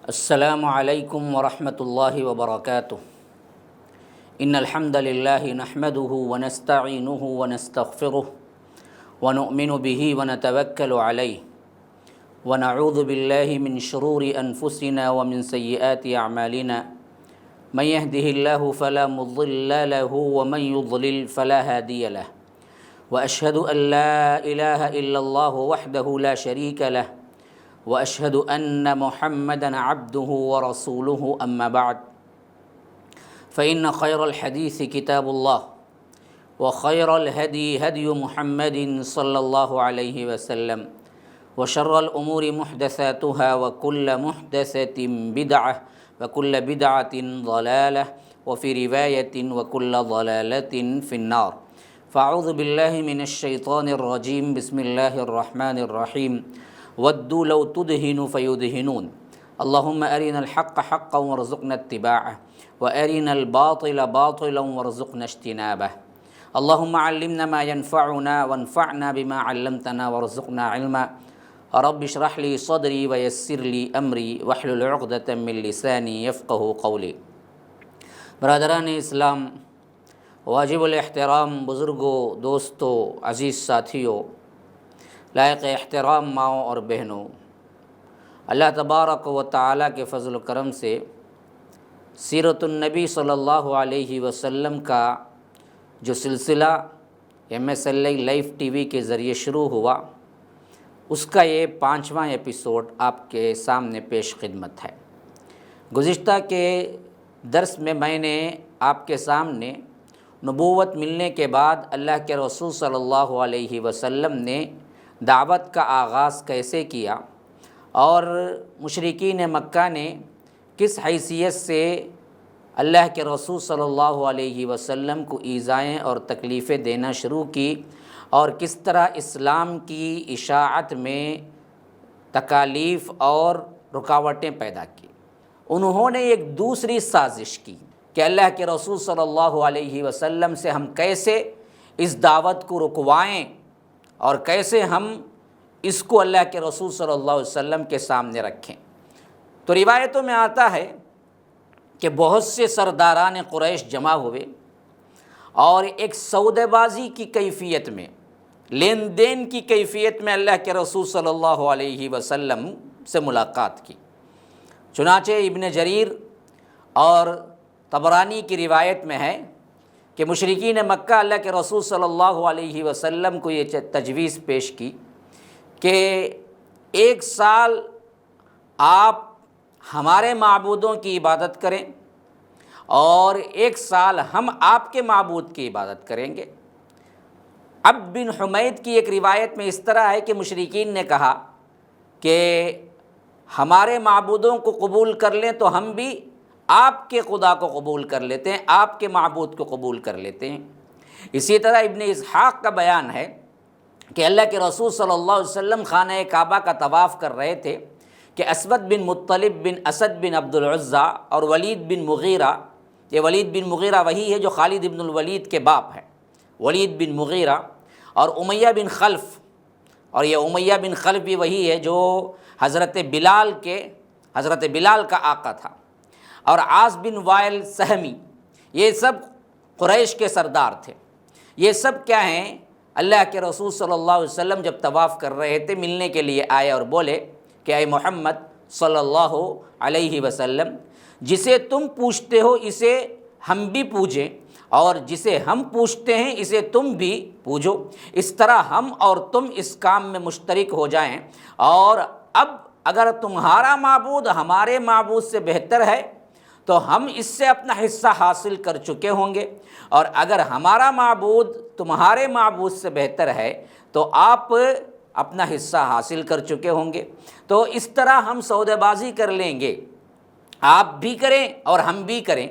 السلام علیکم ورحمۃ اللہ وبرکاتہ۔ ان الحمد للہ نحمده ونستعینه ونستغفره ونؤمن به ونتوکل علیہ ونعوذ باللہ من شرور انفسنا ومن سیئات اعمالنا من يهده اللہ فلا مضل له ومن يضلل فلا هادی له واشهد ان لا الہ الا اللہ وحدہ لا شریک له واشهد ان محمدا عبده ورسوله اما بعد فان خیر الحدیث کتاب اللہ وخیر الهدی هدی محمد صلی اللہ علیہ وسلم وشر الامور محدثاتها وكل محدثة بدعة وكل بدعة ضلالة وفي رواية وكل ضلالة في النار فاعوذ باللہ من الشیطان الرجیم بسم اللہ الرحمن الرحیم ودوا لو تدہن فیدہنون اللہم ارنا الحق حقا وارزقنا اتباعہ وارنا الباطل باطلا وارزقنا اجتنابہ اللہم علمنا ما ينفعنا وانفعنا بما علمتنا وارزقنا علما رب اشرح لی صدری ویسر لی امری واحلل عقدۃ من لسانی یفقہوا قولی۔ برادران اسلام، واجب الاحترام بزرگوں، دوستوں، عزیز ساتھیوں، لائق احترام ماؤں اور بہنوں، اللہ تبارک و تعالیٰ کے فضل و کرم سے سیرت النبی صلی اللہ علیہ وسلم کا جو سلسلہ MSLI لائف ٹی وی کے ذریعے شروع ہوا، اس کا یہ 5واں ایپیسوڈ آپ کے سامنے پیش خدمت ہے۔ گزشتہ کے درس میں نے آپ کے سامنے نبوت ملنے کے بعد اللہ کے رسول صلی اللہ علیہ وسلم نے دعوت کا آغاز کیسے کیا اور مشرکین مکہ نے کس حیثیت سے اللہ کے رسول صلی اللہ علیہ وسلم کو ایذائیں اور تکلیفیں دینا شروع کی اور کس طرح اسلام کی اشاعت میں تکالیف اور رکاوٹیں پیدا کی۔ انہوں نے ایک دوسری سازش کی کہ اللہ کے رسول صلی اللہ علیہ وسلم سے ہم کیسے اس دعوت کو رکوائیں اور کیسے ہم اس کو اللہ کے رسول صلی اللہ علیہ وسلم کے سامنے رکھیں۔ تو روایتوں میں آتا ہے کہ بہت سے سرداران قریش جمع ہوئے اور ایک سودے بازی کی کیفیت میں، لین دین کی کیفیت میں اللہ کے رسول صلی اللہ علیہ وسلم سے ملاقات کی۔ چنانچہ ابن جریر اور طبرانی کی روایت میں ہے کہ مشرکین مکہ اللہ کے رسول صلی اللہ علیہ وسلم کو یہ تجویز پیش کی کہ 1 سال آپ ہمارے معبودوں کی عبادت کریں اور 1 سال ہم آپ کے معبود کی عبادت کریں گے۔ اب بن حمید کی ایک روایت میں اس طرح ہے کہ مشرکین نے کہا کہ ہمارے معبودوں کو قبول کر لیں تو ہم بھی آپ کے خدا کو قبول کر لیتے ہیں، آپ کے معبود کو قبول کر لیتے ہیں۔ اسی طرح ابن اسحاق کا بیان ہے کہ اللہ کے رسول صلی اللہ علیہ وسلم خانہ کعبہ کا طواف کر رہے تھے کہ اسود بن مطلب بن اسد بن عبد العزیٰ اور ولید بن مغیرہ، یہ ولید بن مغیرہ وہی ہے جو خالد بن الولید کے باپ ہیں، ولید بن مغیرہ، اور امیہ بن خلف، اور یہ امیہ بن خلف بھی وہی ہے جو حضرت بلال کا آقا تھا، اور عاص بن وائل سہمی، یہ سب قریش کے سردار تھے۔ یہ سب کیا ہیں؟ اللہ کے رسول صلی اللہ علیہ وسلم جب طواف کر رہے تھے ملنے کے لیے آئے اور بولے کہ اے محمد صلی اللہ علیہ وسلم، جسے تم پوچھتے ہو اسے ہم بھی پوجیں اور جسے ہم پوچھتے ہیں اسے تم بھی پوجو، اس طرح ہم اور تم اس کام میں مشترک ہو جائیں، اور اب اگر تمہارا معبود ہمارے معبود سے بہتر ہے تو ہم اس سے اپنا حصہ حاصل کر چکے ہوں گے، اور اگر ہمارا معبود تمہارے معبود سے بہتر ہے تو آپ اپنا حصہ حاصل کر چکے ہوں گے، تو اس طرح ہم سودے بازی کر لیں گے، آپ بھی کریں اور ہم بھی کریں۔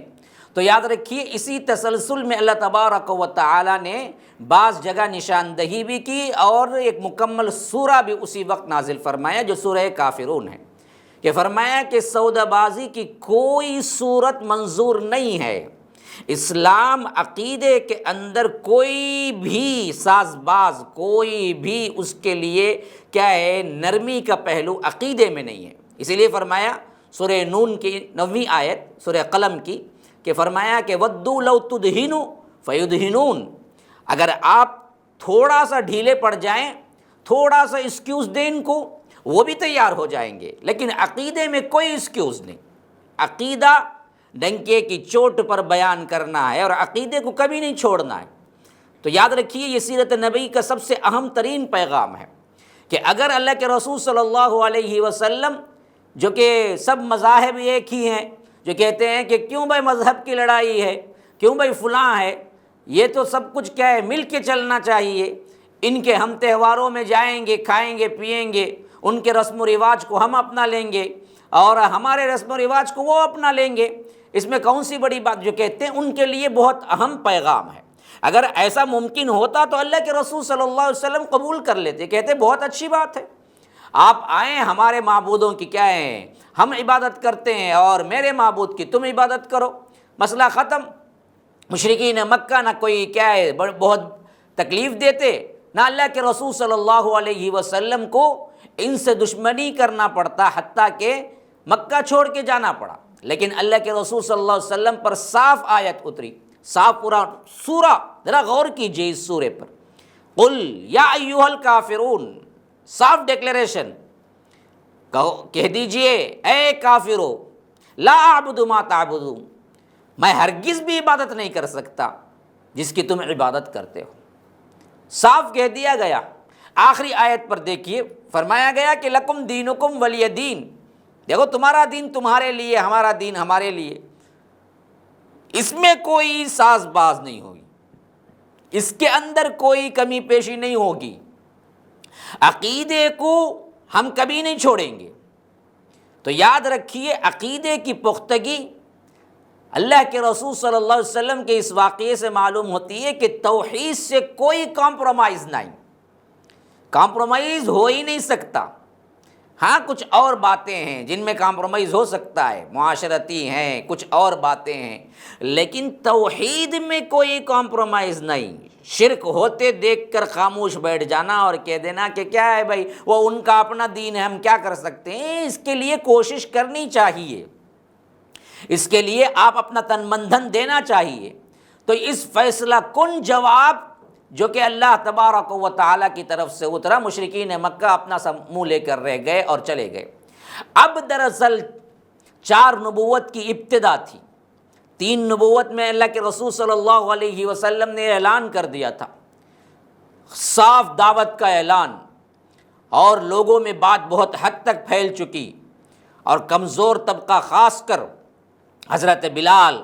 تو یاد رکھیے اسی تسلسل میں اللہ تبارک و تعالی نے بعض جگہ نشاندہی بھی کی اور ایک مکمل سورہ بھی اسی وقت نازل فرمایا جو سورہ کافرون ہے، کہ فرمایا کہ سودہ بازی کی کوئی صورت منظور نہیں ہے۔ اسلام عقیدے کے اندر کوئی بھی ساز باز، کوئی بھی اس کے لیے کیا ہے، نرمی کا پہلو عقیدے میں نہیں ہے۔ اسی لیے فرمایا سورہ نون کی 9ویں آیت سورہ قلم کی، کہ فرمایا کہ وَدُّوا لَوْ تُدْهِنُوا فَيُدْهِنُونَ، اگر آپ تھوڑا سا ڈھیلے پڑ جائیں، تھوڑا سا ایکسکیوز دیں ان کو، وہ بھی تیار ہو جائیں گے۔ لیکن عقیدے میں کوئی ایکسکیوز نہیں، عقیدہ ڈنکے کی چوٹ پر بیان کرنا ہے اور عقیدے کو کبھی نہیں چھوڑنا ہے۔ تو یاد رکھیے یہ سیرت نبی کا سب سے اہم ترین پیغام ہے کہ اگر اللہ کے رسول صلی اللہ علیہ وسلم، جو کہ سب مذاہب ایک ہی ہیں، جو کہتے ہیں کہ کیوں بھائی مذہب کی لڑائی ہے، کیوں بھائی فلاں ہے، یہ تو سب کچھ کیا ہے، مل کے چلنا چاہیے، ان کے ہم تہواروں میں جائیں گے، کھائیں گے، پئیں گے، ان کے رسم و رواج کو ہم اپنا لیں گے اور ہمارے رسم و رواج کو وہ اپنا لیں گے، اس میں کون سی بڑی بات؟ جو کہتے ہیں ان کے لیے بہت اہم پیغام ہے۔ اگر ایسا ممکن ہوتا تو اللہ کے رسول صلی اللہ علیہ وسلم قبول کر لیتے، کہتے بہت اچھی بات ہے، آپ آئیں، ہمارے معبودوں کی کیا ہے، ہم عبادت کرتے ہیں اور میرے معبود کی تم عبادت کرو، مسئلہ ختم۔ مشرکین مکہ نہ کوئی کیا ہے بہت تکلیف دیتے، نہ اللہ کے رسول صلی اللہ علیہ وسلم کو ان سے دشمنی کرنا پڑتا، حتیٰ کہ مکہ چھوڑ کے جانا پڑا۔ لیکن اللہ کے رسول صلی اللہ علیہ وسلم پر صاف آیت اتری، صاف پورا سورہ، ذرا غور کیجئے اس سورے پر، قل یا ایھا الکافرون، صاف ڈیکلیریشن، کہہ دیجئے اے کافرو، لا اعبد ما تعبدون، میں ہرگز بھی عبادت نہیں کر سکتا جس کی تم عبادت کرتے ہو، صاف کہہ دیا گیا۔ آخری آیت پر دیکھیے، فرمایا گیا کہ لکم دینکم ولی دین، دیکھو تمہارا دین تمہارے لیے، ہمارا دین ہمارے لیے، اس میں کوئی ساز باز نہیں ہوگی، اس کے اندر کوئی کمی پیشی نہیں ہوگی، عقیدے کو ہم کبھی نہیں چھوڑیں گے۔ تو یاد رکھیے عقیدے کی پختگی اللہ کے رسول صلی اللہ علیہ وسلم کے اس واقعے سے معلوم ہوتی ہے کہ توحید سے کوئی کمپرومائز نہیں، کمپرومائز ہو ہی نہیں سکتا۔ ہاں کچھ اور باتیں ہیں جن میں کمپرومائز ہو سکتا ہے، معاشرتی ہیں، کچھ اور باتیں ہیں، لیکن توحید میں کوئی کمپرومائز نہیں۔ شرک ہوتے دیکھ کر خاموش بیٹھ جانا اور کہہ دینا کہ کیا ہے بھائی، وہ ان کا اپنا دین ہے، ہم کیا کر سکتے ہیں، اس کے لیے کوشش کرنی چاہیے، اس کے لیے آپ اپنا تن من دھن دینا چاہیے۔ تو اس فیصلہ کن جواب جو کہ اللہ تبارک و تعالیٰ کی طرف سے اترا، مشرکین مکہ اپنا سب منہ لے کر رہ گئے اور چلے گئے۔ اب دراصل 4 نبوت کی ابتدا تھی، 3 نبوت میں اللہ کے رسول صلی اللہ علیہ وسلم نے اعلان کر دیا تھا، صاف دعوت کا اعلان، اور لوگوں میں بات بہت حد تک پھیل چکی، اور کمزور طبقہ خاص کر حضرت بلال،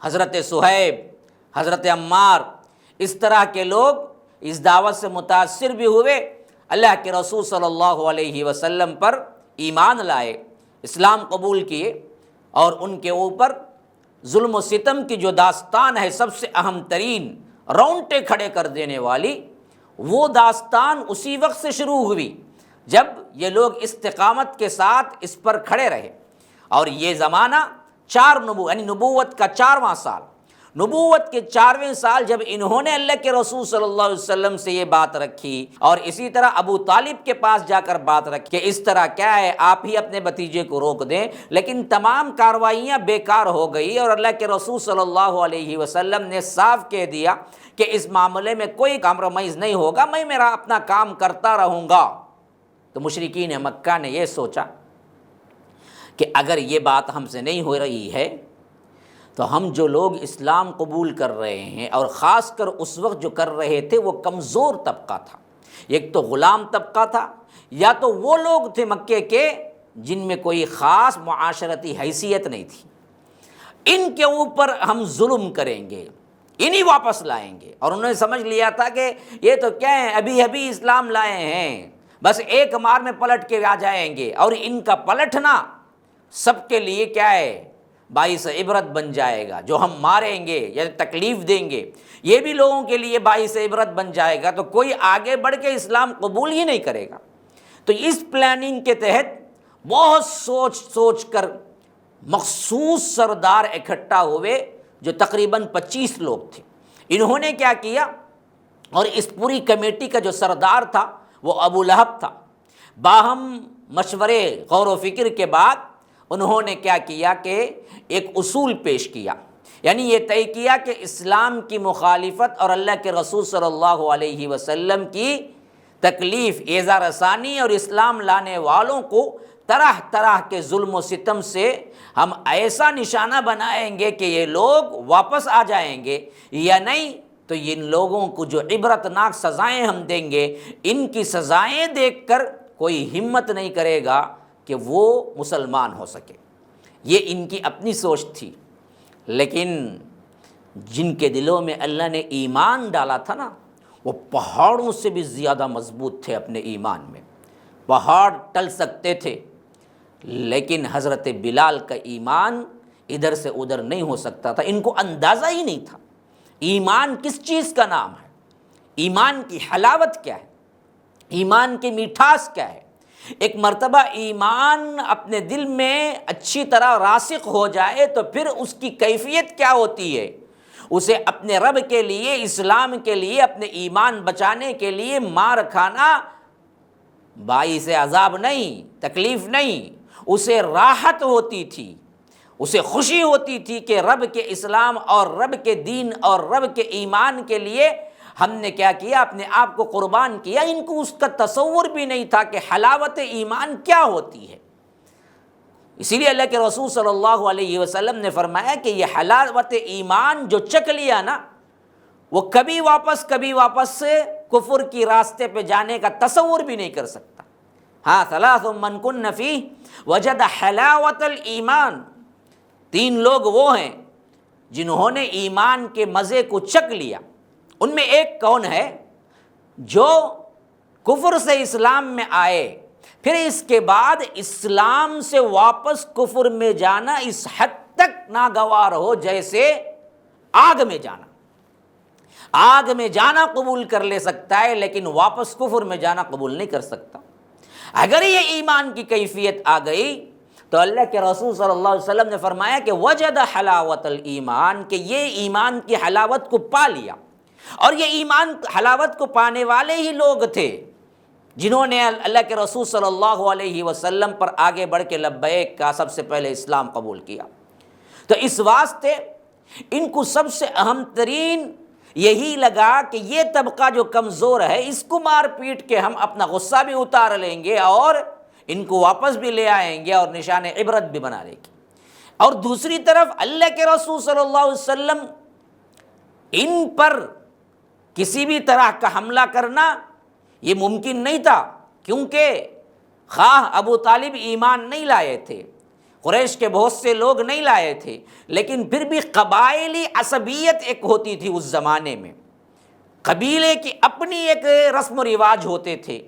حضرت صہیب، حضرت عمار، اس طرح کے لوگ اس دعوت سے متاثر بھی ہوئے، اللہ کے رسول صلی اللہ علیہ وسلم پر ایمان لائے، اسلام قبول کیے، اور ان کے اوپر ظلم و ستم کی جو داستان ہے سب سے اہم ترین، رونگٹے کھڑے کر دینے والی، وہ داستان اسی وقت سے شروع ہوئی جب یہ لوگ استقامت کے ساتھ اس پر کھڑے رہے۔ اور یہ زمانہ 4 یعنی نبوت کا 4واں سال، نبوت کے 4ویں سال جب انہوں نے اللہ کے رسول صلی اللہ علیہ وسلم سے یہ بات رکھی، اور اسی طرح ابو طالب کے پاس جا کر بات رکھی کہ اس طرح کیا ہے، آپ ہی اپنے بھتیجے کو روک دیں، لیکن تمام کارروائیاں بیکار ہو گئی، اور اللہ کے رسول صلی اللہ علیہ وسلم نے صاف کہہ دیا کہ اس معاملے میں کوئی کمپرومائز نہیں ہوگا، میں میرا اپنا کام کرتا رہوں گا۔ تو مشرکین مکہ نے یہ سوچا کہ اگر یہ بات ہم سے نہیں ہو رہی ہے تو ہم جو لوگ اسلام قبول کر رہے ہیں، اور خاص کر اس وقت جو کر رہے تھے وہ کمزور طبقہ تھا، ایک تو غلام طبقہ تھا، یا تو وہ لوگ تھے مکے کے جن میں کوئی خاص معاشرتی حیثیت نہیں تھی، ان کے اوپر ہم ظلم کریں گے، انہی واپس لائیں گے۔ اور انہوں نے سمجھ لیا تھا کہ یہ تو کیا ہے، ابھی ابھی اسلام لائے ہیں، بس ایک مار میں پلٹ کے آ جائیں گے، اور ان کا پلٹنا سب کے لیے کیا ہے، باعث عبرت بن جائے گا۔ جو ہم ماریں گے یا تکلیف دیں گے، یہ بھی لوگوں کے لیے باعث عبرت بن جائے گا، تو کوئی آگے بڑھ کے اسلام قبول ہی نہیں کرے گا۔ تو اس پلاننگ کے تحت بہت سوچ کر مخصوص سردار اکٹھا ہوئے، جو تقریباً 25 لوگ تھے۔ انہوں نے کیا کیا، اور اس پوری کمیٹی کا جو سردار تھا وہ ابو لہب تھا۔ باہم مشورے، غور و فکر کے بعد انہوں نے کیا کیا کہ ایک اصول پیش کیا، یعنی یہ طے کیا کہ اسلام کی مخالفت اور اللہ کے رسول صلی اللہ علیہ وسلم کی تکلیف، ایذا رسانی اور اسلام لانے والوں کو طرح طرح کے ظلم و ستم سے ہم ایسا نشانہ بنائیں گے کہ یہ لوگ واپس آ جائیں گے، یا نہیں تو ان لوگوں کو جو عبرتناک سزائیں ہم دیں گے، ان کی سزائیں دیکھ کر کوئی ہمت نہیں کرے گا کہ وہ مسلمان ہو سکے۔ یہ ان کی اپنی سوچ تھی، لیکن جن کے دلوں میں اللہ نے ایمان ڈالا تھا نا، وہ پہاڑوں سے بھی زیادہ مضبوط تھے اپنے ایمان میں۔ پہاڑ ٹل سکتے تھے، لیکن حضرت بلال کا ایمان ادھر سے ادھر نہیں ہو سکتا تھا۔ ان کو اندازہ ہی نہیں تھا ایمان کس چیز کا نام ہے، ایمان کی حلاوت کیا ہے، ایمان کی میٹھاس کیا ہے۔ ایک مرتبہ ایمان اپنے دل میں اچھی طرح راسخ ہو جائے تو پھر اس کی کیفیت کیا ہوتی ہے، اسے اپنے رب کے لیے، اسلام کے لیے، اپنے ایمان بچانے کے لیے مار کھانا باعث عذاب نہیں، تکلیف نہیں، اسے راحت ہوتی تھی، اسے خوشی ہوتی تھی کہ رب کے اسلام اور رب کے دین اور رب کے ایمان کے لیے ہم نے کیا کیا، اپنے آپ کو قربان کیا۔ ان کو اس کا تصور بھی نہیں تھا کہ حلاوت ایمان کیا ہوتی ہے۔ اسی لیے اللہ کے رسول صلی اللہ علیہ وسلم نے فرمایا کہ یہ حلاوت ایمان جو چکھ لیا نا، وہ کبھی واپس سے کفر کی راستے پہ جانے کا تصور بھی نہیں کر سکتا۔ ہاں، ثلاث من کن فیہ وجد حلاوت الایمان، 3 لوگ وہ ہیں جنہوں نے ایمان کے مزے کو چکھ لیا۔ ان میں ایک کون ہے؟ جو کفر سے اسلام میں آئے، پھر اس کے بعد اسلام سے واپس کفر میں جانا اس حد تک ناگوار ہو جیسے آگ میں جانا۔ آگ میں جانا قبول کر لے سکتا ہے، لیکن واپس کفر میں جانا قبول نہیں کر سکتا۔ اگر یہ ایمان کی کیفیت آ گئی تو اللہ کے رسول صلی اللہ علیہ وسلم نے فرمایا کہ وجد حلاوت الایمان، کہ یہ ایمان کی حلاوت کو پا لیا۔ اور یہ ایمان حلاوت کو پانے والے ہی لوگ تھے جنہوں نے اللہ کے رسول صلی اللہ علیہ وسلم پر آگے بڑھ کے لبیک کا، سب سے پہلے اسلام قبول کیا۔ تو اس واسطے ان کو سب سے اہم ترین یہی لگا کہ یہ طبقہ جو کمزور ہے، اس کو مار پیٹ کے ہم اپنا غصہ بھی اتار لیں گے اور ان کو واپس بھی لے آئیں گے اور نشان عبرت بھی بنا لیں گے۔ اور دوسری طرف اللہ کے رسول صلی اللہ علیہ وسلم ان پر کسی بھی طرح کا حملہ کرنا یہ ممکن نہیں تھا، کیونکہ خواہ ابو طالب ایمان نہیں لائے تھے، قریش کے بہت سے لوگ نہیں لائے تھے، لیکن پھر بھی قبائلی عصبیت ایک ہوتی تھی اس زمانے میں، قبیلے کی اپنی ایک رسم و رواج ہوتے تھے۔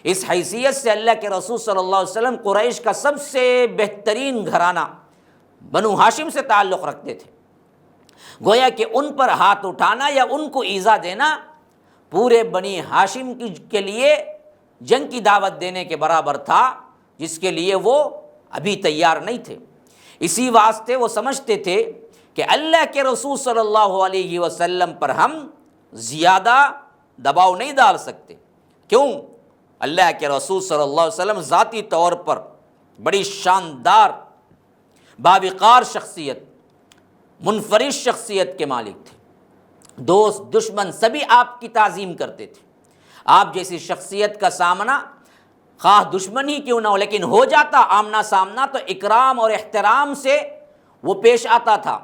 اس حیثیت سے اللہ کے رسول صلی اللہ علیہ وسلم قریش کا سب سے بہترین گھرانہ بنو ہاشم سے تعلق رکھتے تھے، گویا کہ ان پر ہاتھ اٹھانا یا ان کو ایذا دینا پورے بنی ہاشم کے لیے جنگ کی دعوت دینے کے برابر تھا، جس کے لیے وہ ابھی تیار نہیں تھے۔ اسی واسطے وہ سمجھتے تھے کہ اللہ کے رسول صلی اللہ علیہ وسلم پر ہم زیادہ دباؤ نہیں ڈال سکتے۔ کیوں؟ اللہ کے رسول صلی اللہ علیہ وسلم ذاتی طور پر بڑی شاندار باوقار شخصیت، منفرد شخصیت کے مالک تھے، دوست دشمن سبھی آپ کی تعظیم کرتے تھے۔ آپ جیسی شخصیت کا سامنا خواہ دشمن ہی کیوں نہ ہو، لیکن ہو جاتا آمنا سامنا تو اکرام اور احترام سے وہ پیش آتا تھا۔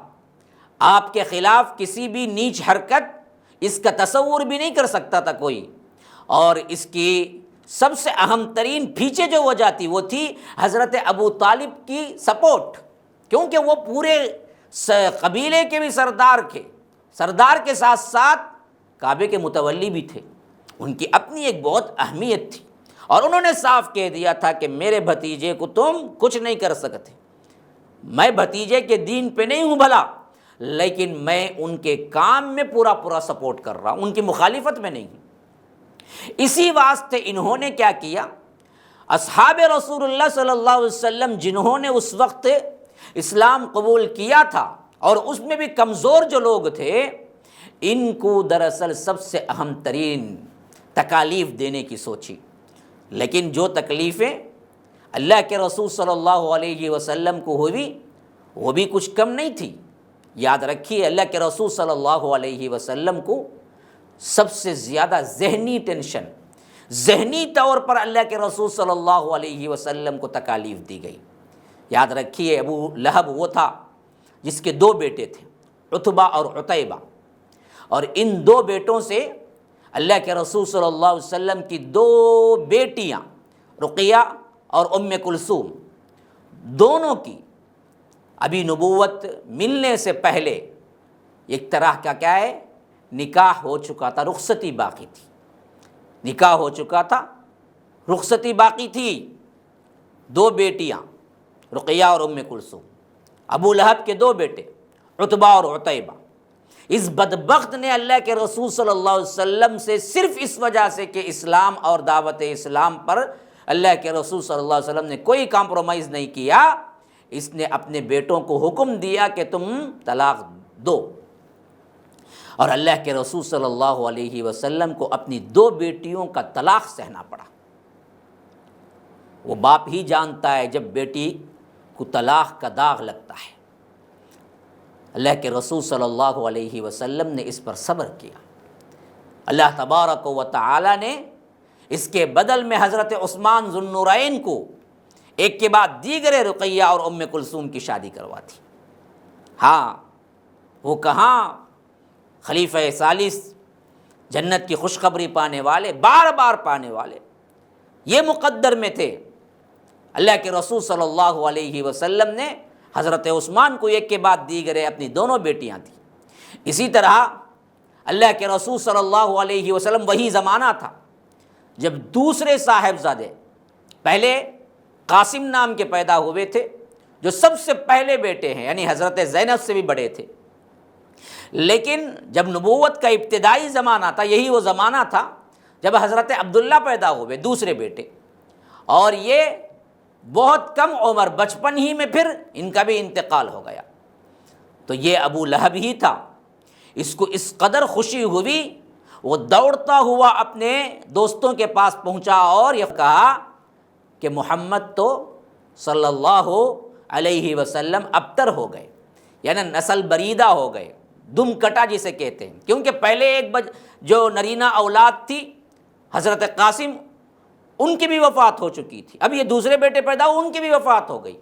آپ کے خلاف کسی بھی نیچ حرکت اس کا تصور بھی نہیں کر سکتا تھا کوئی۔ اور اس کی سب سے اہم ترین پیچھے جو وجہ تھی وہ تھی حضرت ابو طالب کی سپورٹ، کیونکہ وہ پورے قبیلے کے بھی سردار کے ساتھ ساتھ کعبے کے متولی بھی تھے۔ ان کی اپنی ایک بہت اہمیت تھی، اور انہوں نے صاف کہہ دیا تھا کہ میرے بھتیجے کو تم کچھ نہیں کر سکتے، میں بھتیجے کے دین پہ نہیں ہوں بھلا، لیکن میں ان کے کام میں پورا سپورٹ کر رہا ہوں، ان کی مخالفت میں نہیں ہوں۔ اسی واسطے انہوں نے کیا کیا، اصحاب رسول اللہ صلی اللہ علیہ وسلم جنہوں نے اس وقت اسلام قبول کیا تھا اور اس میں بھی کمزور جو لوگ تھے، ان کو دراصل سب سے اہم ترین تکالیف دینے کی سوچی، لیکن جو تکلیفیں اللہ کے رسول صلی اللہ علیہ وسلم کو ہوئی وہ بھی کچھ کم نہیں تھی۔ یاد رکھیے اللہ کے رسول صلی اللہ علیہ وسلم کو سب سے زیادہ ذہنی ٹینشن، ذہنی طور پر اللہ کے رسول صلی اللہ علیہ وسلم کو تکالیف دی گئی۔ یاد رکھیے ابو لہب وہ تھا جس کے 2 بیٹے تھے، عتبہ اور عتیبہ، اور ان 2 بیٹوں سے اللہ کے رسول صلی اللہ علیہ وسلم کی 2 بیٹیاں رقیہ اور ام کلثوم، دونوں کی ابھی نبوت ملنے سے پہلے ایک طرح کا کیا ہے نکاح ہو چکا تھا، رخصتی باقی تھی، نکاح ہو چکا تھا، رخصتی باقی تھی۔ 2 بیٹیاں رقیہ اور ام کلثوم، ابو لہب کے 2 بیٹے عتبہ اور عتیبہ۔ اس بدبخت نے اللہ کے رسول صلی اللہ علیہ وسلم سے صرف اس وجہ سے کہ اسلام اور دعوت اسلام پر اللہ کے رسول صلی اللہ علیہ وسلم نے کوئی کمپرومائز نہیں کیا، اس نے اپنے بیٹوں کو حکم دیا کہ تم طلاق دو، اور اللہ کے رسول صلی اللہ علیہ وسلم کو اپنی 2 بیٹیوں کا طلاق سہنا پڑا۔ وہ باپ ہی جانتا ہے جب بیٹی کو طلاق کا داغ لگتا ہے۔ اللہ کے رسول صلی اللہ علیہ وسلم نے اس پر صبر کیا۔ اللہ تبارک و تعالی نے اس کے بدل میں حضرت عثمان ذو النورین کو ایک کے بعد دیگر رقیہ اور ام کلثوم کی شادی کروا دی۔ ہاں، وہ کہاں خلیفہ ثالث، جنت کی خوشخبری پانے والے، بار بار پانے والے، یہ مقدر میں تھے۔ اللہ کے رسول صلی اللہ علیہ وسلم نے حضرت عثمان کو ایک کے بعد دیگر اپنی دونوں بیٹیاں تھیں۔ اسی طرح اللہ کے رسول صلی اللہ علیہ وسلم وہی زمانہ تھا جب دوسرے صاحبزادے پہلے قاسم نام کے پیدا ہوئے تھے، جو سب سے پہلے بیٹے ہیں، یعنی حضرت زینب سے بھی بڑے تھے۔ لیکن جب نبوت کا ابتدائی زمانہ تھا، یہی وہ زمانہ تھا جب حضرت عبداللہ پیدا ہوئے، دوسرے بیٹے، اور یہ بہت کم عمر، بچپن ہی میں پھر ان کا بھی انتقال ہو گیا۔ تو یہ ابو لہب ہی تھا۔ اس کو اس قدر خوشی ہوئی، وہ دوڑتا ہوا اپنے دوستوں کے پاس پہنچا اور یہ کہا کہ محمد تو صلی اللہ علیہ وسلم ابتر ہو گئے، یعنی نسل بریدہ ہو گئے، دم کٹا جسے کہتے ہیں، کیونکہ پہلے ایک جو نرینہ اولاد تھی حضرت قاسم، ان کی بھی وفات ہو چکی تھی، اب یہ دوسرے بیٹے پیدا ہوئے، ان کی بھی وفات ہو گئی۔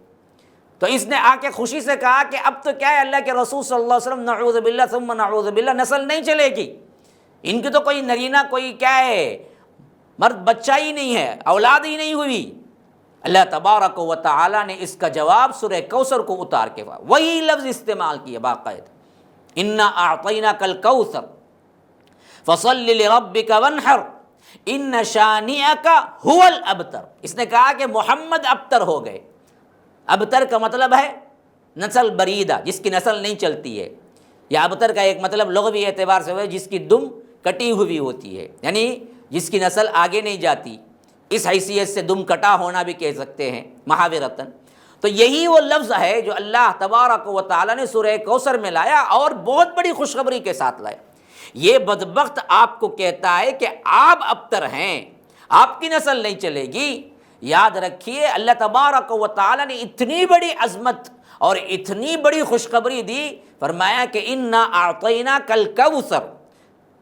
تو اس نے آ کے خوشی سے کہا کہ اب تو کیا ہے، اللہ کے رسول صلی اللہ علیہ وسلم نعوذ باللہ ثم نعوذ باللہ، نسل نہیں چلے گی، ان کی تو کوئی نرینہ کوئی کیا ہے مرد بچہ ہی نہیں ہے، اولاد ہی نہیں ہوئی۔ اللہ تبارک و تعالی نے اس کا جواب سورہ کوثر کو اتار کے وہی لفظ استعمال کیا باقاعدہ، انا اعطیناک الکوثر فصل لربک وانحر ان شانئک هو الابتر۔ اس نے کہا کہ محمد ابتر ہو گئے۔ ابتر کا مطلب ہے نسل بریدہ، جس کی نسل نہیں چلتی ہے، یا ابتر کا ایک مطلب لغوی اعتبار سے ہے جس کی دم کٹی ہوئی ہوتی ہے، یعنی جس کی نسل آگے نہیں جاتی، اس حیثیت سے دم کٹا ہونا بھی کہہ سکتے ہیں محاورتاً۔ تو یہی وہ لفظ ہے جو اللہ تبارک و تعالی نے سورہ کوثر میں لایا اور بہت بڑی خوشخبری کے ساتھ لایا۔ یہ بدبخت آپ کو کہتا ہے کہ آپ ابتر ہیں، آپ کی نسل نہیں چلے گی۔ یاد رکھیے اللہ تبارک و تعالی نے اتنی بڑی عظمت اور اتنی بڑی خوشخبری دی، فرمایا کہ انا اعطیناک الکوثر،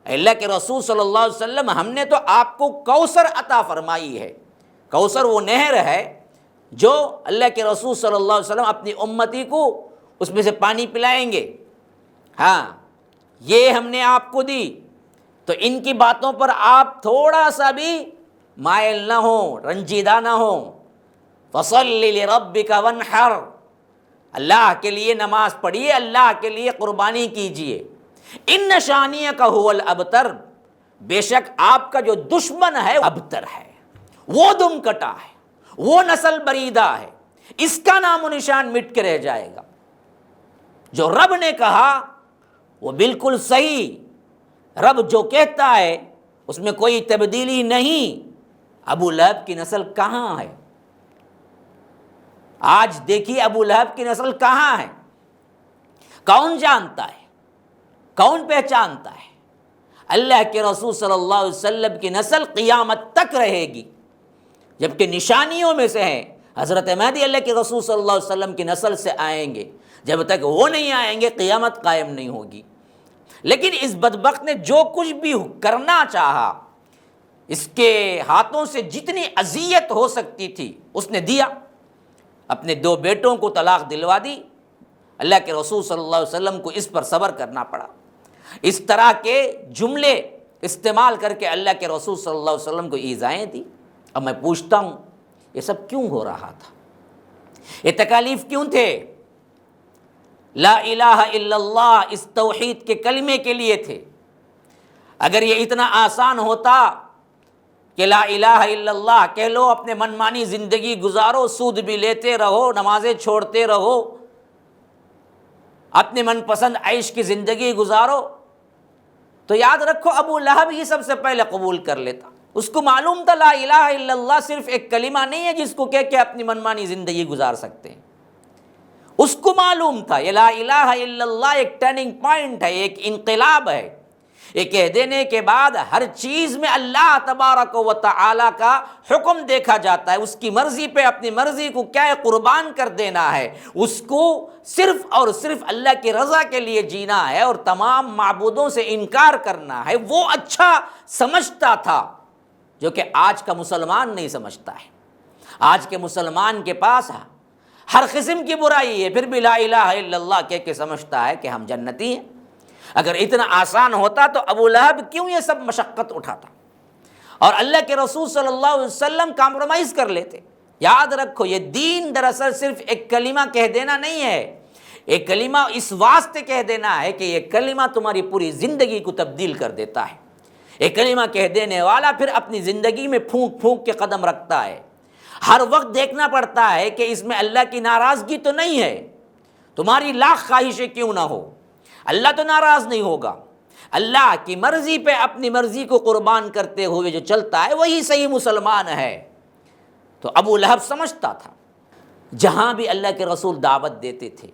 اللہ کے رسول صلی اللہ علیہ وسلم ہم نے تو آپ کو کوثر عطا فرمائی ہے۔ کوثر وہ نہر ہے جو اللہ کے رسول صلی اللہ علیہ وسلم اپنی امتی کو اس میں سے پانی پلائیں گے۔ ہاں، یہ ہم نے آپ کو دی، تو ان کی باتوں پر آپ تھوڑا سا بھی مائل نہ ہوں، رنجیدہ نہ ہوں۔ فصل لربک وانحر، اللہ کے لیے نماز پڑھیے، اللہ کے لیے قربانی کیجیے۔ ان شانئک هو الابتر، بے شک آپ کا جو دشمن ہے ابتر ہے، وہ دم کٹا ہے، وہ نسل بریدہ ہے، اس کا نام و نشان مٹ کے رہ جائے گا۔ جو رب نے کہا وہ بالکل صحیح، رب جو کہتا ہے اس میں کوئی تبدیلی نہیں۔ ابو لہب کی نسل کہاں ہے؟ آج دیکھیے ابو لہب کی نسل کہاں ہے؟ کون جانتا ہے؟ کون پہچانتا ہے؟ اللہ کے رسول صلی اللہ علیہ وسلم کی نسل قیامت تک رہے گی، جبکہ نشانیوں میں سے ہے حضرت مہدی اللہ کے رسول صلی اللہ علیہ وسلم کی نسل سے آئیں گے، جب تک وہ نہیں آئیں گے قیامت قائم نہیں ہوگی۔ لیکن اس بدبخت نے جو کچھ بھی کرنا چاہا، اس کے ہاتھوں سے جتنی اذیت ہو سکتی تھی اس نے دیا۔ اپنے 2 بیٹوں کو طلاق دلوا دی، اللہ کے رسول صلی اللہ علیہ وسلم کو اس پر صبر کرنا پڑا۔ اس طرح کے جملے استعمال کر کے اللہ کے رسول صلی اللہ علیہ وسلم کو ایذائیں دی۔ اب میں پوچھتا ہوں یہ سب کیوں ہو رہا تھا؟ یہ تکالیف کیوں تھے؟ لا الہ الا اللہ اس توحید کے کلمے کے لیے تھے۔ اگر یہ اتنا آسان ہوتا کہ لا الہ الا اللہ کہہ لو، اپنے منمانی زندگی گزارو، سود بھی لیتے رہو، نمازیں چھوڑتے رہو، اپنے من پسند عیش کی زندگی گزارو، تو یاد رکھو ابو لہب ہی سب سے پہلے قبول کر لیتا۔ اس کو معلوم تھا لا الہ الا اللہ صرف ایک کلمہ نہیں ہے جس کو کہہ کے اپنی منمانی زندگی گزار سکتے ہیں۔ اس کو معلوم تھا یہ لا الہ الا اللہ ایک ٹرننگ پوائنٹ ہے، ایک انقلاب ہے۔ یہ کہہ دینے کے بعد ہر چیز میں اللہ تبارک و تعالی کا حکم دیکھا جاتا ہے، اس کی مرضی پہ اپنی مرضی کو کیا ہے قربان کر دینا ہے، اس کو صرف اور صرف اللہ کی رضا کے لیے جینا ہے اور تمام معبودوں سے انکار کرنا ہے۔ وہ اچھا سمجھتا تھا جو کہ آج کا مسلمان نہیں سمجھتا ہے۔ آج کے مسلمان کے پاس ہر قسم کی برائی ہے، پھر بھی لا الہ الا اللہ کہہ کے سمجھتا ہے کہ ہم جنتی ہیں۔ اگر اتنا آسان ہوتا تو ابو لہب کیوں یہ سب مشقت اٹھاتا؟ اور اللہ کے رسول صلی اللہ علیہ وسلم کمپرومائز کر لیتے۔ یاد رکھو یہ دین دراصل صرف ایک کلمہ کہہ دینا نہیں ہے، ایک کلمہ اس واسطے کہہ دینا ہے کہ یہ کلمہ تمہاری پوری زندگی کو تبدیل کر دیتا ہے۔ ایک کلمہ کہہ دینے والا پھر اپنی زندگی میں پھونک پھونک کے قدم رکھتا ہے، ہر وقت دیکھنا پڑتا ہے کہ اس میں اللہ کی ناراضگی تو نہیں ہے۔ تمہاری لاکھ خواہشیں کیوں نہ ہو، اللہ تو ناراض نہیں ہوگا۔ اللہ کی مرضی پہ اپنی مرضی کو قربان کرتے ہوئے جو چلتا ہے وہی صحیح مسلمان ہے۔ تو ابو لہب سمجھتا تھا جہاں بھی اللہ کے رسول دعوت دیتے تھے،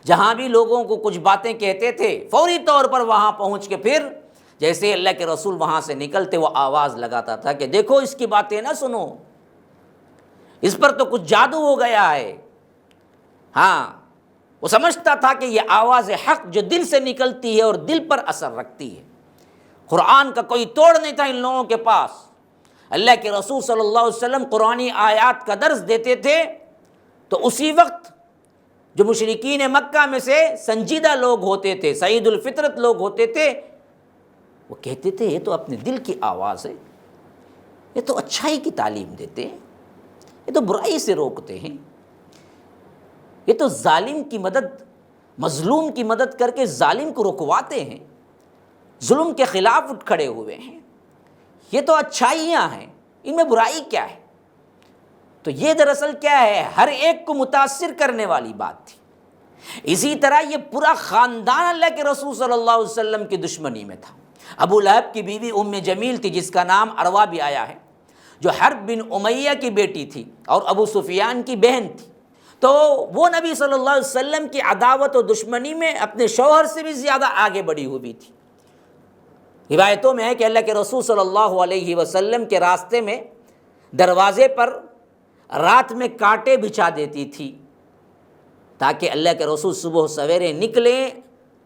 جہاں بھی لوگوں کو کچھ باتیں کہتے تھے، فوری طور پر وہاں پہنچ کے پھر جیسے اللہ کے رسول وہاں سے نکلتے وہ آواز لگاتا تھا کہ دیکھو اس کی باتیں نہ سنو، اس پر تو کچھ جادو ہو گیا ہے۔ ہاں وہ سمجھتا تھا کہ یہ آواز حق جو دل سے نکلتی ہے اور دل پر اثر رکھتی ہے۔ قرآن کا کوئی توڑ نہیں تھا ان لوگوں کے پاس۔ اللہ کے رسول صلی اللہ علیہ وسلم قرآنی آیات کا درس دیتے تھے تو اسی وقت جو مشرکین مکہ میں سے سنجیدہ لوگ ہوتے تھے، سعید الفطرت لوگ ہوتے تھے، وہ کہتے تھے یہ تو اپنے دل کی آواز ہے، یہ تو اچھائی کی تعلیم دیتے ہیں، یہ تو برائی سے روکتے ہیں، یہ تو ظالم کی مدد، مظلوم کی مدد کر کے ظالم کو رکواتے ہیں، ظلم کے خلاف اٹھ کھڑے ہوئے ہیں، یہ تو اچھائیاں ہیں، ان میں برائی کیا ہے؟ تو یہ دراصل کیا ہے، ہر ایک کو متاثر کرنے والی بات تھی۔ اسی طرح یہ پورا خاندان اللہ کے رسول صلی اللہ علیہ وسلم کی دشمنی میں تھا۔ ابو لہب کی بیوی ام جمیل تھی جس کا نام عروہ بھی آیا ہے، جو حرب بن امیہ کی بیٹی تھی اور ابو سفیان کی بہن تھی۔ تو وہ نبی صلی اللہ علیہ وسلم کی عداوت و دشمنی میں اپنے شوہر سے بھی زیادہ آگے بڑھی ہوئی تھی۔ روایتوں میں ہے کہ اللہ کے رسول صلی اللہ علیہ وسلم کے راستے میں دروازے پر رات میں کانٹے بچھا دیتی تھی تاکہ اللہ کے رسول صبح سویرے نکلیں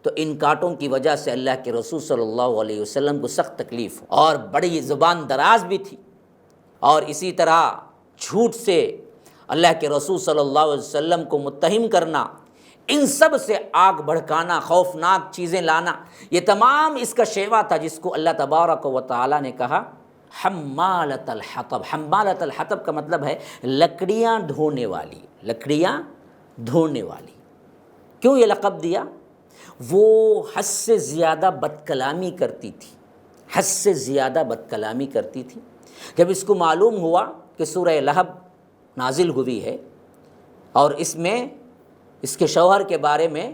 تو ان کانٹوں کی وجہ سے اللہ کے رسول صلی اللہ علیہ وسلم کو سخت تکلیف ہو، اور بڑی زبان دراز بھی تھی، اور اسی طرح جھوٹ سے اللہ کے رسول صلی اللہ علیہ وسلم کو متہم کرنا، ان سب سے آگ بھڑکانا، خوفناک چیزیں لانا، یہ تمام اس کا شیوا تھا جس کو اللہ تبارک و تعالی نے کہا حمالۃ الحطب۔ حمالۃ الحطب کا مطلب ہے لکڑیاں ڈھونے والی، لکڑیاں ڈھونے والی۔ کیوں یہ لقب دیا؟ وہ حد سے زیادہ بد کلامی کرتی تھی، حد سے زیادہ بد کلامی کرتی تھی۔ جب اس کو معلوم ہوا کہ سورہ لہب نازل ہوئی ہے اور اس میں اس کے شوہر کے بارے میں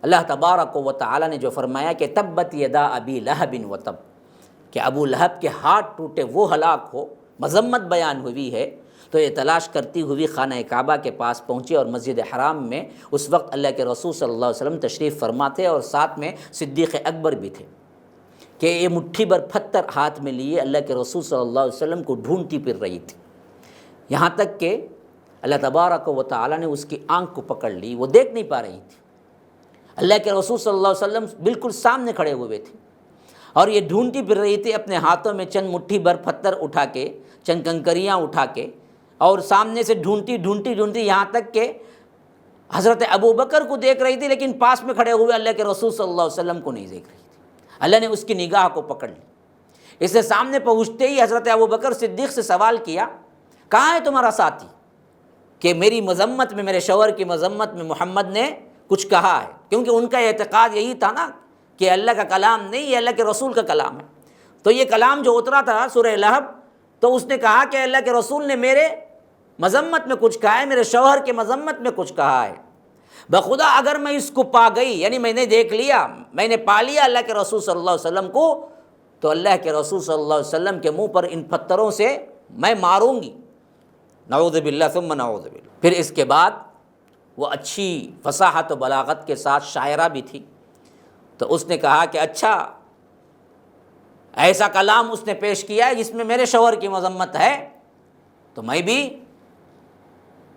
اللہ تبارک و تعالی نے جو فرمایا کہ تبت یدا ابی لہب و تب، کہ ابو لہب کے ہاتھ ٹوٹے وہ ہلاک ہو، مذمت بیان ہوئی ہے، تو یہ تلاش کرتی ہوئی خانہ کعبہ کے پاس پہنچی، اور مسجد حرام میں اس وقت اللہ کے رسول صلی اللہ علیہ وسلم تشریف فرما تھے اور ساتھ میں صدیق اکبر بھی تھے، کہ یہ مٹھی بھر پتھر ہاتھ میں لیے اللہ کے رسول صلی اللہ علیہ وسلم کو ڈھونڈتی پھر رہی تھی، یہاں تک کہ اللہ تبارک و تعالیٰ نے اس کی آنکھ کو پکڑ لی، وہ دیکھ نہیں پا رہی تھی۔ اللہ کے رسول صلی اللہ علیہ وسلم بالکل سامنے کھڑے ہوئے تھے اور یہ ڈھونڈتی پھر رہی تھی اپنے ہاتھوں میں چند مٹھی بھر پتھر اٹھا کے، چند کنکریاں اٹھا کے، اور سامنے سے ڈھونڈتی یہاں تک کہ حضرت ابو بکر کو دیکھ رہی تھی، لیکن پاس میں کھڑے ہوئے اللہ کے رسول صلی اللہ علیہ وسلم کو نہیں دیکھ رہی تھی۔ اللہ نے اس کی نگاہ کو پکڑ لی۔ اس نے سامنے پہنچتے ہی حضرت ابو بکر صدیق سے سوال کیا، کہاں ہے تمہارا ساتھی؟ کہ میری مذمت میں، میرے شوہر کی مذمت میں محمد نے کچھ کہا ہے، کیونکہ ان کا اعتقاد یہی تھا نا کہ اللہ کا کلام نہیں، یہ اللہ کے رسول کا کلام ہے۔ تو یہ کلام جو اترا تھا سورہ لہب، تو اس نے کہا کہ اللہ کے رسول نے میرے مذمت میں کچھ کہا ہے، میرے شوہر کے مذمت میں کچھ کہا ہے۔ بخدا اگر میں اس کو پا گئی، یعنی میں نے دیکھ لیا، میں نے پا لیا اللہ کے رسول صلی اللہ علیہ وسلم کو، تو اللہ کے رسول صلی اللہ علیہ وسلم کے منہ پر ان پتھروں سے میں ماروں گی، نعوذ باللہ ثم نعوذ باللہ۔ پھر اس کے بعد وہ اچھی فصاحت و بلاغت کے ساتھ شاعرہ بھی تھی، تو اس نے کہا کہ اچھا، ایسا کلام اس نے پیش کیا ہے جس میں میرے شوہر کی مذمت ہے، تو میں بھی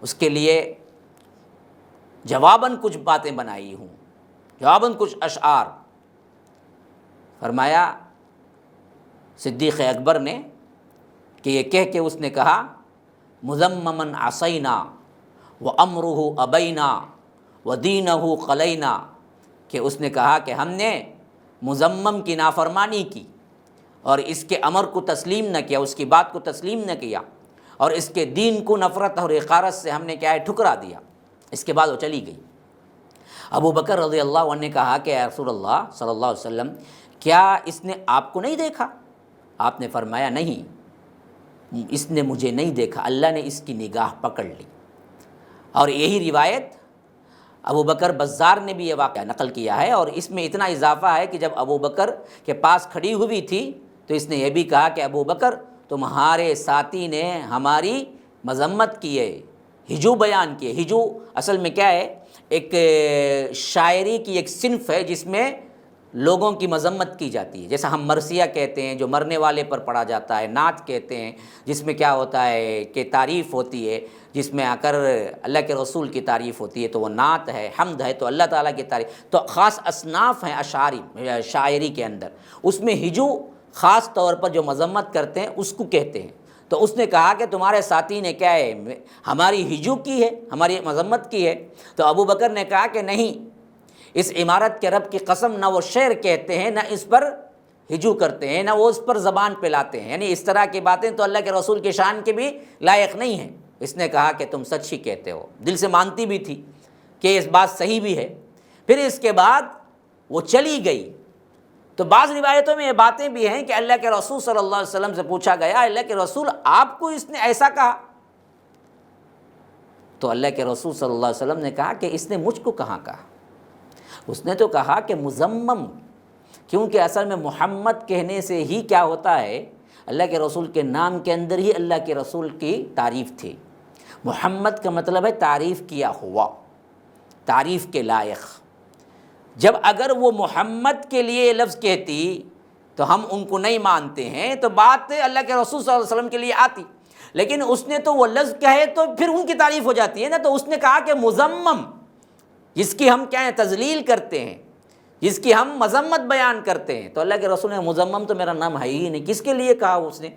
اس کے لیے جواباً کچھ باتیں بنائی ہوں، جواباً کچھ اشعار۔ فرمایا صدیق اکبر نے کہ یہ کہہ کے اس نے کہا، مذممن عصینا وامرہ ابینا ودینہ قلینا، کہ اس نے کہا کہ ہم نے مذمم کی نافرمانی کی اور اس کے امر کو تسلیم نہ کیا، اس کی بات کو تسلیم نہ کیا، اور اس کے دین کو نفرت اور حقارت سے ہم نے کیا ہے، ٹھکرا دیا۔ اس کے بعد وہ چلی گئی۔ ابو بکر رضی اللہ عنہ نے کہا کہ یا رسول اللہ صلی اللہ علیہ وسلم، کیا اس نے آپ کو نہیں دیکھا؟ آپ نے فرمایا نہیں، اس نے مجھے نہیں دیکھا، اللہ نے اس کی نگاہ پکڑ لی۔ اور یہی روایت ابو بکر بزار نے بھی یہ واقعہ نقل کیا ہے، اور اس میں اتنا اضافہ ہے کہ جب ابو بکر کے پاس کھڑی ہوئی تھی تو اس نے یہ بھی کہا کہ ابو بکر، تمہارے ساتھی نے ہماری مذمت کی ہے، ہجو بیان کی ہے۔ ہجو اصل میں کیا ہے، ایک شاعری کی ایک صنف ہے جس میں لوگوں کی مذمت کی جاتی ہے، جیسا ہم مرثیہ کہتے ہیں جو مرنے والے پر پڑھا جاتا ہے، نعت کہتے ہیں جس میں کیا ہوتا ہے کہ تعریف ہوتی ہے، جس میں آ کر اللہ کے رسول کی تعریف ہوتی ہے تو وہ نعت ہے، حمد ہے تو اللہ تعالیٰ کی تعریف۔ تو خاص اصناف ہیں شاعری کے اندر، اس میں ہجو خاص طور پر جو مذمت کرتے ہیں اس کو کہتے ہیں۔ تو اس نے کہا کہ تمہارے ساتھی نے کیا ہے، ہماری ہجو کی ہے، ہماری مذمت کی ہے۔ تو ابو بکر نے کہا کہ نہیں، اس عمارت کے رب کی قسم، نہ وہ شعر کہتے ہیں، نہ اس پر ہجو کرتے ہیں، نہ وہ اس پر زبان پہ لاتے ہیں، یعنی اس طرح کی باتیں تو اللہ کے رسول کی شان کے بھی لائق نہیں ہیں۔ اس نے کہا کہ تم سچ ہی کہتے ہو، دل سے مانتی بھی تھی کہ اس بات صحیح بھی ہے۔ پھر اس کے بعد وہ چلی گئی۔ تو بعض روایتوں میں یہ باتیں بھی ہیں کہ اللہ کے رسول صلی اللہ علیہ وسلم سے پوچھا گیا، اللہ کے رسول آپ کو اس نے ایسا کہا؟ تو اللہ کے رسول صلی اللہ علیہ وسلم نے کہا کہ اس نے مجھ کو کہاں کہا؟ اس نے تو کہا کہ مذمم، کیونکہ اصل میں محمد کہنے سے ہی کیا ہوتا ہے، اللہ کے رسول کے نام کے اندر ہی اللہ کے رسول کی تعریف تھی۔ محمد کا مطلب ہے تعریف کیا ہوا، تعریف کے لائق۔ جب اگر وہ محمد کے لیے لفظ کہتی تو ہم ان کو نہیں مانتے ہیں، تو بات اللہ کے رسول صلی اللہ علیہ وسلم کے لیے آتی، لیکن اس نے تو وہ لفظ کہے تو پھر ان کی تعریف ہو جاتی ہے نا۔ تو اس نے کہا کہ مذمم، جس کی ہم کیا ہے، تذلیل کرتے ہیں، جس کی ہم مذمت بیان کرتے ہیں۔ تو اللہ کے رسول نے مذمم تو میرا نام ہے ہی نہیں، کس کے لیے کہا؟ اس نے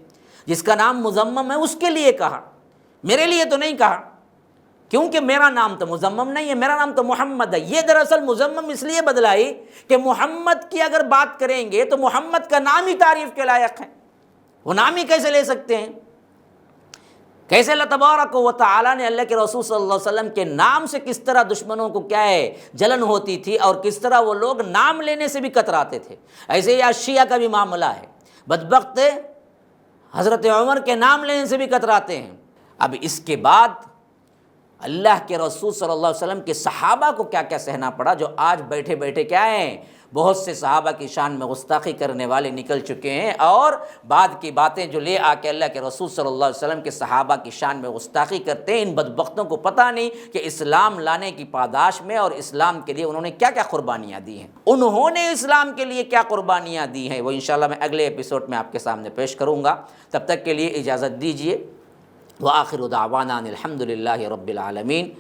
جس کا نام مذمم ہے اس کے لیے کہا، میرے لیے تو نہیں کہا، کیونکہ میرا نام تو مذمم نہیں ہے، میرا نام تو محمد ہے۔ یہ دراصل مذمم اس لیے بدلائی کہ محمد کی اگر بات کریں گے تو محمد کا نام ہی تعریف کے لائق ہے، وہ نام ہی کیسے لے سکتے ہیں؟ کیسے اللہ تبارک و تعالیٰ نے اللہ کے رسول صلی اللہ علیہ وسلم کے نام سے کس طرح دشمنوں کو کیا ہے، جلن ہوتی تھی، اور کس طرح وہ لوگ نام لینے سے بھی کتراتے تھے۔ ایسے ہی شیعہ کا بھی معاملہ ہے، بدبخت حضرت عمر کے نام لینے سے بھی کتراتے ہیں۔ اب اس کے بعد اللہ کے رسول صلی اللہ علیہ وسلم کے صحابہ کو کیا کیا سہنا پڑا، جو آج بیٹھے بیٹھے کیا ہیں، بہت سے صحابہ کی شان میں گستاخی کرنے والے نکل چکے ہیں، اور بعد کی باتیں جو لے آ کے اللہ کے رسول صلی اللہ علیہ وسلم کے صحابہ کی شان میں گستاخی کرتے ہیں۔ ان بدبختوں کو پتہ نہیں کہ اسلام لانے کی پاداش میں اور اسلام کے لیے انہوں نے کیا کیا قربانیاں دی ہیں، انہوں نے اسلام کے لیے کیا قربانیاں دی ہیں، وہ انشاءاللہ میں اگلے ایپیسوڈ میں آپ کے سامنے پیش کروں گا۔ تب تک کے لیے اجازت دیجیے، وآخر دعوانا الحمد للہ رب العالمین۔